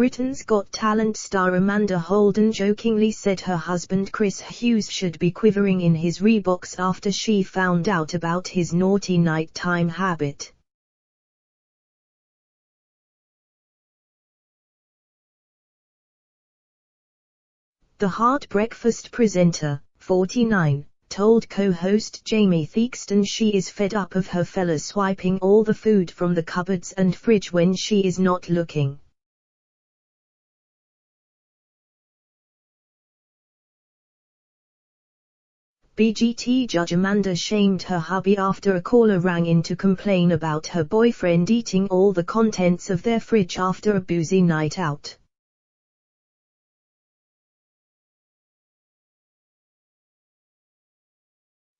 Britain's Got Talent star Amanda Holden jokingly said her husband Chris Hughes should be quivering in his Reeboks after she found out about his naughty nighttime habit. The Heart Breakfast presenter, 49, told co-host Jamie Theakston she is fed up of her fella swiping all the food from the cupboards and fridge when she is not looking. BGT judge Amanda shamed her hubby after a caller rang in to complain about her boyfriend eating all the contents of their fridge after a boozy night out.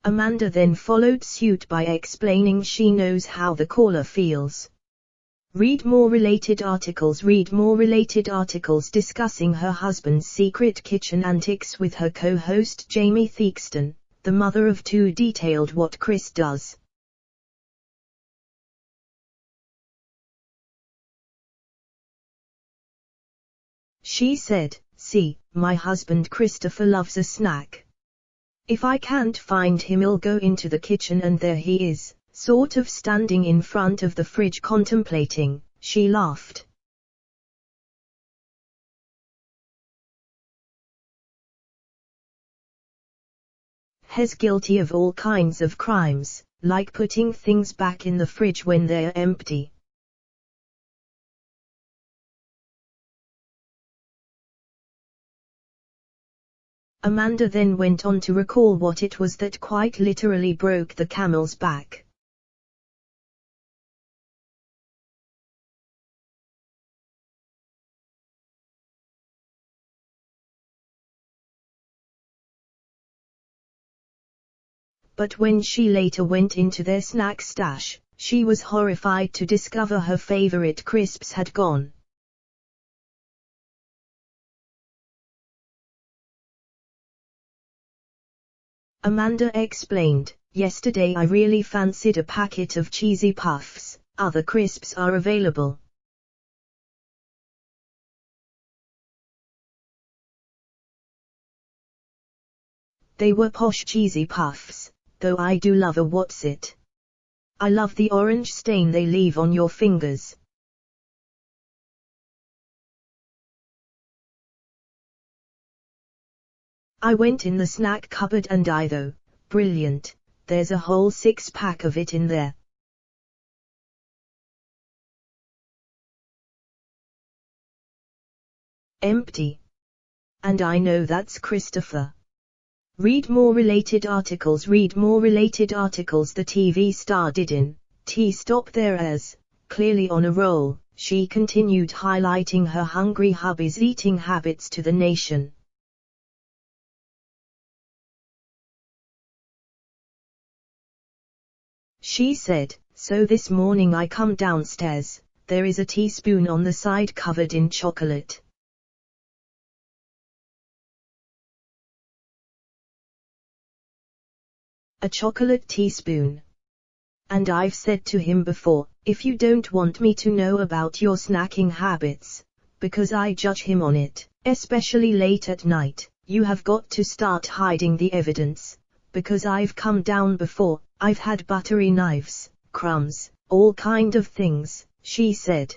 Amanda then followed suit by explaining she knows how the caller feels. Read more related articles discussing her husband's secret kitchen antics with her co-host Jamie Theakston, the mother of two, detailed what Chris does. She said, "See, my husband Christopher loves a snack. If I can't find him, I'll go into the kitchen and there he is, sort of standing in front of the fridge contemplating," she laughed. He's guilty of all kinds of crimes, like putting things back in the fridge when they're empty. Amanda then went on to recall what it was that quite literally broke the camel's back. But when she later went into their snack stash, she was horrified to discover her favorite crisps had gone. Amanda explained, "Yesterday I really fancied a packet of cheesy puffs, other crisps are available. They were posh cheesy puffs, though I do love a Wotsit. I love the orange stain they leave on your fingers." "I went in the snack cupboard and brilliant, there's a whole 6-pack of it in there. Empty. And I know that's Christopher." Read more related articles. The TV star didn't stop there as, clearly on a roll, she continued highlighting her hungry hubby's eating habits to the nation. She said, "So this morning I come downstairs, there is a teaspoon on the side covered in chocolate. A chocolate teaspoon. And I've said to him before, if you don't want me to know about your snacking habits, because I judge him on it, especially late at night, you have got to start hiding the evidence, because I've come down before, I've had buttery knives, crumbs, all kind of things," she said.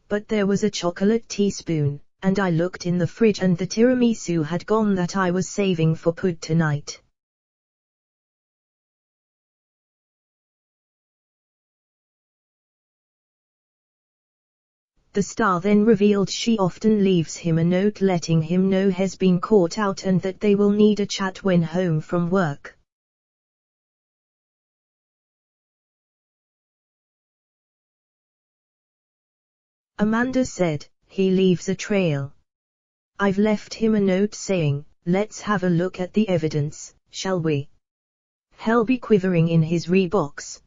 "But there was a chocolate teaspoon, and I looked in the fridge and the tiramisu had gone that I was saving for pud tonight." The star then revealed she often leaves him a note letting him know he's been caught out and that they will need a chat when home from work. Amanda said, "He leaves a trail. I've left him a note saying, let's have a look at the evidence, shall we? He'll be quivering in his Reeboks."